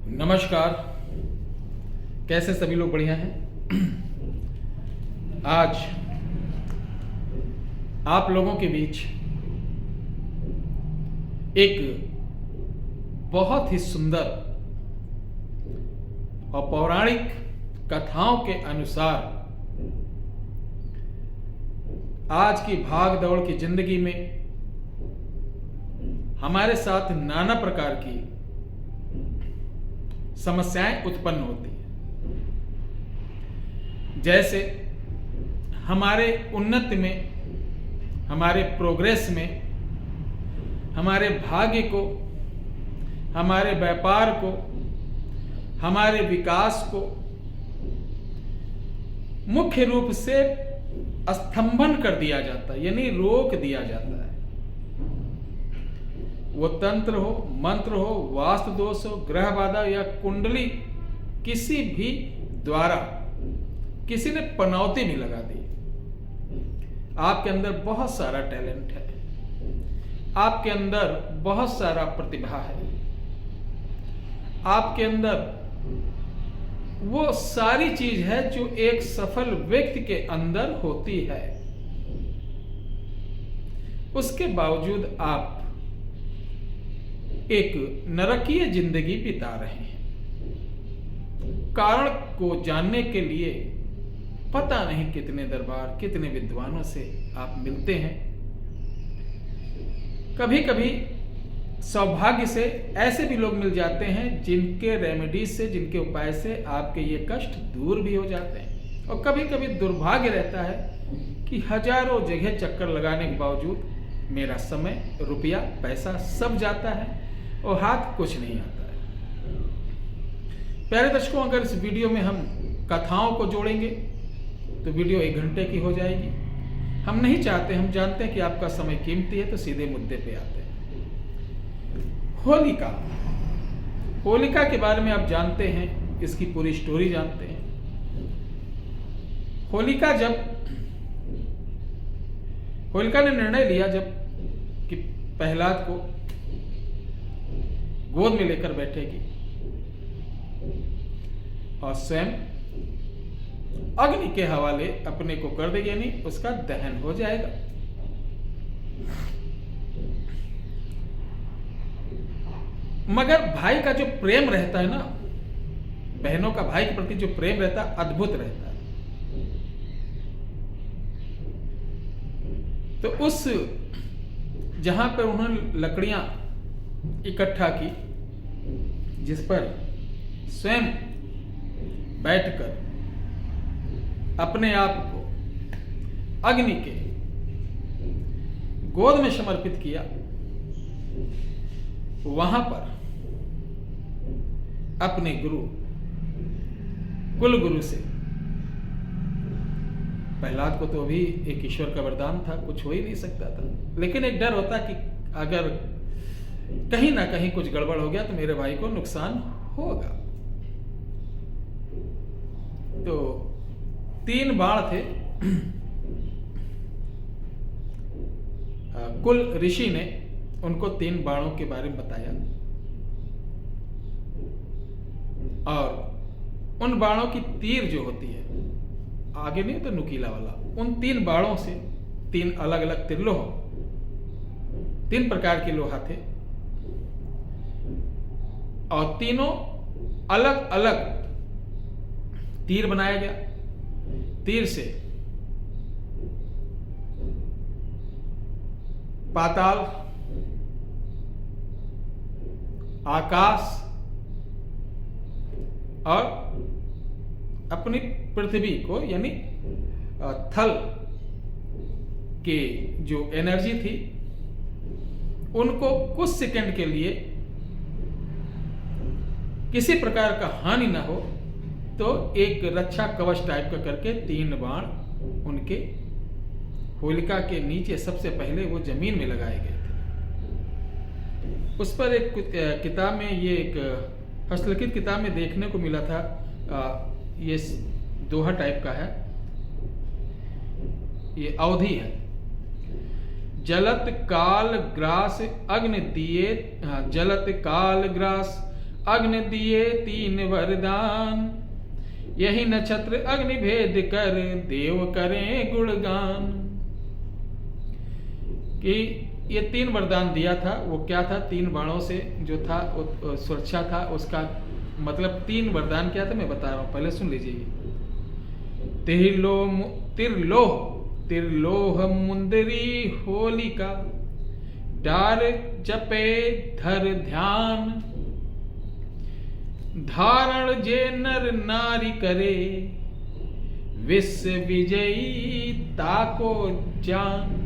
नमस्कार। कैसे सभी लोग बढ़िया हैं? आज आप लोगों के बीच एक बहुत ही सुंदर और पौराणिक कथाओं के अनुसार आज की भाग दौड़ की जिंदगी में हमारे साथ नाना प्रकार की समस्याएं उत्पन्न होती हैं। जैसे हमारे उन्नति में, हमारे प्रोग्रेस में, हमारे भाग्य को, हमारे व्यापार को, हमारे विकास को मुख्य रूप से स्तंभन कर दिया जाता है, यानी रोक दिया जाता है। वो तंत्र हो, मंत्र हो, वास्तु दोष हो, ग्रह बाधा या कुंडली किसी भी द्वारा किसी ने पनौती भी लगा दी। आपके अंदर बहुत सारा टैलेंट है, आपके अंदर बहुत सारा प्रतिभा है, आपके अंदर वो सारी चीज है जो एक सफल व्यक्ति के अंदर होती है। उसके बावजूद आप एक नरकीय जिंदगी बिता रहे हैं। कारण को जानने के लिए पता नहीं कितने दरबार, कितने विद्वानों से आप मिलते हैं। कभी कभी सौभाग्य से ऐसे भी लोग मिल जाते हैं जिनके रेमेडीज से, जिनके उपाय से आपके ये कष्ट दूर भी हो जाते हैं। और कभी कभी दुर्भाग्य रहता है कि हजारों जगह चक्कर लगाने के बावजूद मेरा समय, रुपया, पैसा सब जाता है और हाथ कुछ नहीं आता है। प्यारे दर्शकों, अगर इस वीडियो में हम कथाओं को जोड़ेंगे तो वीडियो 1 घंटे की हो जाएगी। हम नहीं चाहते, हम जानते हैं कि आपका समय कीमती है, तो सीधे मुद्दे पे आते हैं। होलिका के बारे में आप जानते हैं, इसकी पूरी स्टोरी जानते हैं। होलिका ने निर्णय लिया जब कि प्रहलाद को गोद में लेकर बैठेगी और स्वयं अग्नि के हवाले अपने को कर देगी, यानी उसका दहन हो जाएगा। मगर भाई का जो प्रेम रहता है ना, बहनों का भाई के प्रति जो प्रेम रहता है, अद्भुत रहता है। तो उस जहां पर उन्होंने लकड़ियां इकट्ठा की, जिस पर स्वयं बैठकर अपने आप को अग्नि के गोद में समर्पित किया, वहां पर अपने गुरु, कुल गुरु से, प्रहलाद को तो अभी एक ईश्वर का वरदान था, कुछ हो ही नहीं सकता था, लेकिन एक डर होता कि अगर कहीं ना कहीं कुछ गड़बड़ हो गया तो मेरे भाई को नुकसान होगा। तो 3 बाण थे। कुल ऋषि ने उनको 3 बाणों के बारे में बताया और उन बाणों की तीर जो होती है, आगे नहीं तो नुकीला वाला, उन 3 बाणों से 3 अलग अलग त्रिलोह, 3 प्रकार के लोहा थे और तीनों अलग अलग तीर बनाया गया। तीर से पाताल, आकाश और अपनी पृथ्वी को, यानी थल के जो एनर्जी थी, उनको कुछ सेकंड के लिए किसी प्रकार का हानि ना हो, तो एक रक्षा कवच टाइप का करके 3 बाण उनके होलिका के नीचे सबसे पहले वो जमीन में लगाए गए थे। उस पर एक किताब में, ये एक हस्तलिखित किताब में देखने को मिला था, ये दोहा टाइप का है, ये अवधि है। जलत काल ग्रास अग्नि दिए, जलत काल ग्रास अग्नि दिए 3 वरदान, यही नक्षत्र अग्नि भेद कर देव करें गुणगान। कि ये 3 वरदान दिया था, वो क्या था? 3 बाणों से जो था सुरक्षा था, उसका मतलब 3 वरदान क्या था मैं बता रहा हूं, पहले सुन लीजिए। त्रिलोह मुंदरी होलिका, डार जपे धर ध्यान, धारण जे नर नारी करे, विश्व विजयी ताको जान।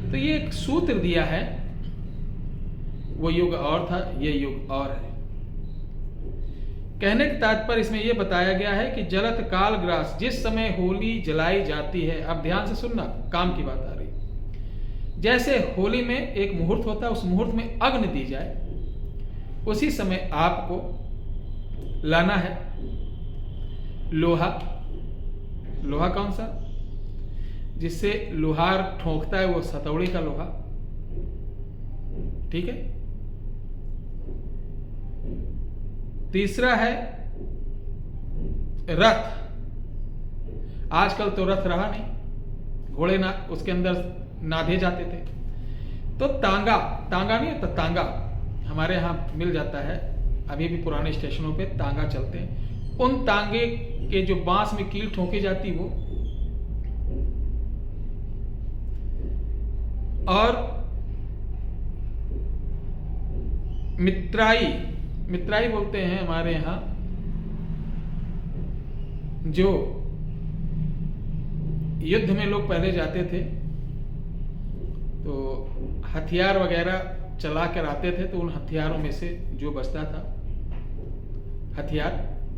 तो ये एक सूत्र दिया है, वो युग और था, ये युग और है। कहने का तात्पर्य इसमें यह बताया गया है कि जलत काल ग्रास, जिस समय होली जलाई जाती है, अब ध्यान से सुनना, काम की बात आ रही। जैसे होली में एक मुहूर्त होता है, उस मुहूर्त में अग्नि दी जाए, उसी समय आपको लाना है लोहा। लोहा कौन सा? जिससे लोहार ठोकता है, वो सतौड़ी का लोहा, ठीक है। तीसरा है रथ। आजकल तो रथ रहा नहीं, घोड़े ना उसके अंदर नाधे जाते थे। तो तांगा, तांगा नहीं होता, तांगा हमारे यहां मिल जाता है, अभी भी पुराने स्टेशनों पे तांगा चलते हैं। उन तांगे के जो बांस में कील ठोकी जाती वो, और मित्राई, मित्राई बोलते हैं हमारे यहां, जो युद्ध में लोग पहले जाते थे तो हथियार वगैरह चला कर आते थे, तो उन हथियारों में से जो बचता था हथियार,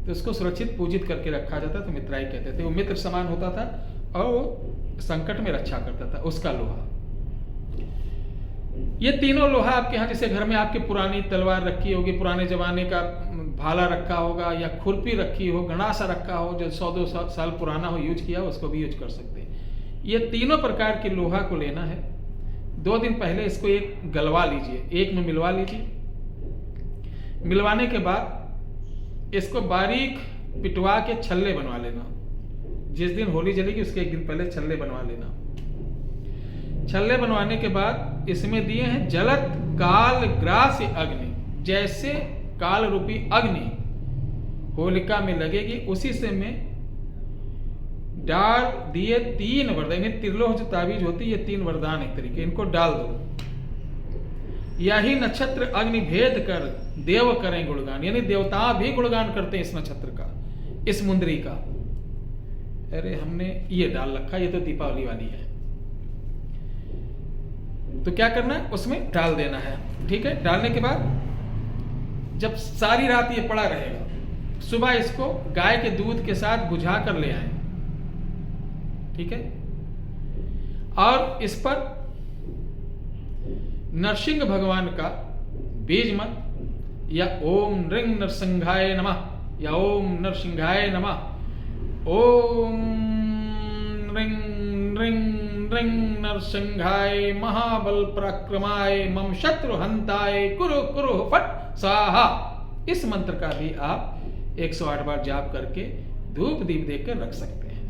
तो उसको सुरक्षित पूजित करके रखा जाता, तो मित्राई कहते थे। वो मित्र समान होता था और वो संकट में रक्षा करता था, उसका लोहा। ये तीनों लोहा आपके यहाँ, जैसे घर में आपके पुरानी तलवार रखी होगी, पुराने जमाने का भाला रखा होगा, या खुरपी रखी हो, गणासा रखा हो, जो 100-200 साल पुराना हो, यूज किया, उसको भी यूज कर सकते हैं। ये तीनों प्रकार के लोहा को लेना है। 2 दिन पहले इसको एक गलवा लीजिए, एक में मिलवा लीजिए। मिलवाने के बाद इसको बारीक पिटवा के छल्ले बनवा लेना। जिस दिन होली जलेगी उसके 1 दिन पहले छल्ले बनवा लेना। छल्ले बनवाने के बाद इसमें दिए हैं जलत काल ग्रास अग्नि, जैसे काल रूपी अग्नि होलिका में लगेगी, उसी से में डाल दिए 3 वरदान। त्रिलोह जो ताबीज होती है, ये 3 वरदान एक तरीके, इनको डाल दो। यही नक्षत्र अग्नि भेद कर देव करें गुणगान, यानी देवता भी गुणगान करते हैं इस नक्षत्र का, इस मुंदरी का। अरे हमने ये डाल रखा, ये तो दीपावली वाली है, तो क्या करना है, उसमें डाल देना है, ठीक है। डालने के बाद जब सारी रात ये पड़ा रहेगा, सुबह इसको गाय के दूध के साथ बुझा कर ले आए, ठीक है। और इस पर नरसिंह भगवान का बीज मत, या ओम नृंग नरसिंहाय नमः, या ओम नरसिंहाय नमः, ओम नृंग नृंग नरसिंहाय महाबल पराक्रमाय मम शत्रु हंताय कुरु कुरु फट स्वाहा। इस मंत्र का भी आप 108 बार जाप करके धूप दीप देकर रख सकते हैं।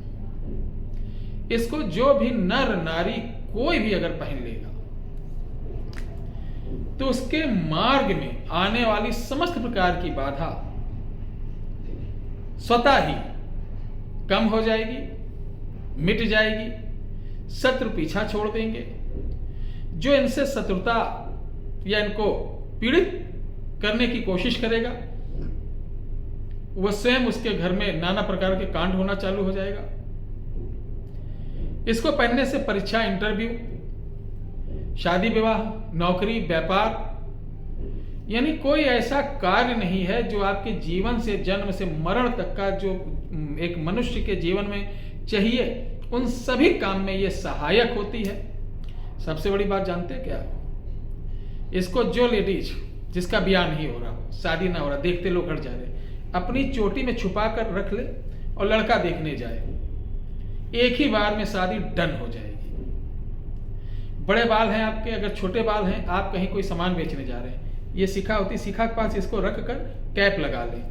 इसको जो भी नर नारी कोई भी अगर पहन लेगा तो उसके मार्ग में आने वाली समस्त प्रकार की बाधा स्वतः ही कम हो जाएगी, मिट जाएगी, शत्रु पीछा छोड़ देंगे। जो इनसे शत्रुता या इनको पीड़ित करने की कोशिश करेगा, वह स्वयं उसके घर में नाना प्रकार के कांड होना चालू हो जाएगा। इसको पहनने से परीक्षा, इंटरव्यू, शादी विवाह, नौकरी, व्यापार, यानी कोई ऐसा कार्य नहीं है जो आपके जीवन से, जन्म से मरण तक का जो एक मनुष्य के जीवन में चाहिए, उन सभी काम में ये सहायक होती है। सबसे बड़ी बात जानते हैं क्या? इसको जो लेडीज जिसका ब्याह नहीं हो रहा, शादी ना हो रहा, देखते लोग हट जा रहे, अपनी चोटी में छुपा कर रख ले और लड़का देखने जाए, एक ही बार में शादी डन हो जाएगी। बड़े बाल हैं आपके, अगर छोटे बाल हैं, आप कहीं कोई सामान बेचने जा रहे हैं, ये शिखा होती, शिखा के पास इसको रख कर कैप लगा लें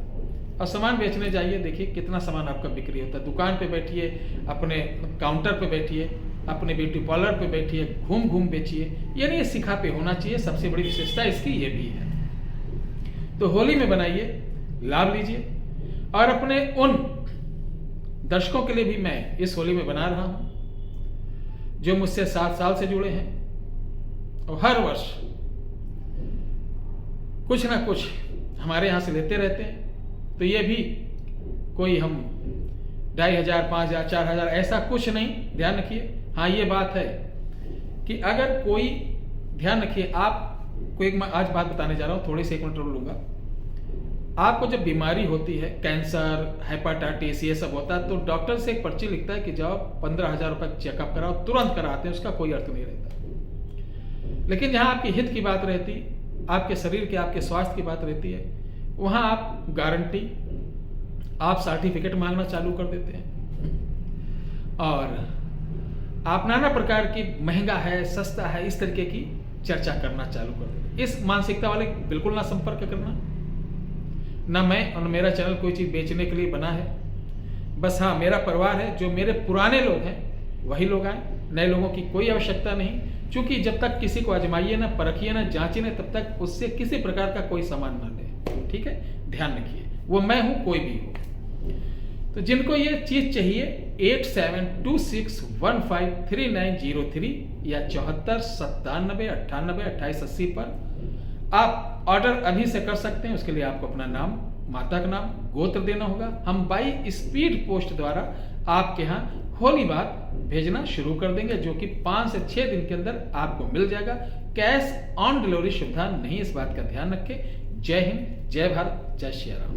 और सामान बेचने जाइए। देखिए कितना सामान आपका बिक्री होता है। दुकान पे बैठिए, अपने काउंटर पे बैठिए, अपने ब्यूटी पार्लर पे बैठिए, घूम घूम बेचिए। यानी ये शिखा पे होना चाहिए। सबसे बड़ी विशेषता इसकी ये भी है। तो होली में बनाइए, लाभ लीजिए। और अपने उन दर्शकों के लिए भी मैं इस होली में बना रहा हूं जो मुझसे 7 साल से जुड़े हैं और हर वर्ष कुछ ना कुछ हमारे यहां से लेते रहते हैं। तो ये भी कोई हम 2500, 5000, 4000 ऐसा कुछ नहीं, ध्यान रखिए। हाँ, ये बात है कि अगर कोई, ध्यान रखिए, आपको एक मैं आज बात बताने जा रहा हूं, थोड़ी सी 1 मिनट रोक लूंगा। आपको जब बीमारी होती है, कैंसर, हेपाटाइटिस, ये सब होता है, तो डॉक्टर से एक पर्ची लिखता है कि जाओ 15,000 रुपये चेकअप कराओ, तुरंत कराते हैं, उसका कोई अर्थ नहीं रहता। लेकिन जहां आपके हित की बात रहती, आपके शरीर के, आपके स्वास्थ्य की बात रहती है, वहां आप गारंटी, आप सर्टिफिकेट मांगना चालू कर देते हैं और आप नाना प्रकार की महंगा है, सस्ता है, इस तरीके की चर्चा करना चालू कर देते हैं। इस मानसिकता वाले बिल्कुल ना संपर्क करना। ना मैं और मेरा चैनल कोई चीज़ बेचने के लिए बना है। बस हाँ, मेरा परिवार है, जो मेरे पुराने लोग हैं वही लोग आए, नए लोगों की कोई आवश्यकता नहीं। क्योंकि जब तक किसी को आजमाइए ना, परखिए ना, जांचिए ना, तब तक उससे किसी प्रकार का कोई सामान ना ले। ठीक है, ध्यान रखिए। वो मैं हूं, कोई भी हो। तो जिनको ये चीज चाहिए 8726153903 या 7497982880 पर आप ऑर्डर अभी से कर सकते हैं। उसके लिए आपको अपना नाम, माता का नाम, गोत्र देना होगा। हम बाई स्पीड पोस्ट द्वारा आपके यहाँ होली बाद भेजना शुरू कर देंगे, जो कि 5 से 6 दिन के अंदर आपको मिल जाएगा। कैश ऑन डिलीवरी सुविधा नहीं, इस बात का ध्यान रखें। जय हिंद, जय भारत, जय श्री राम।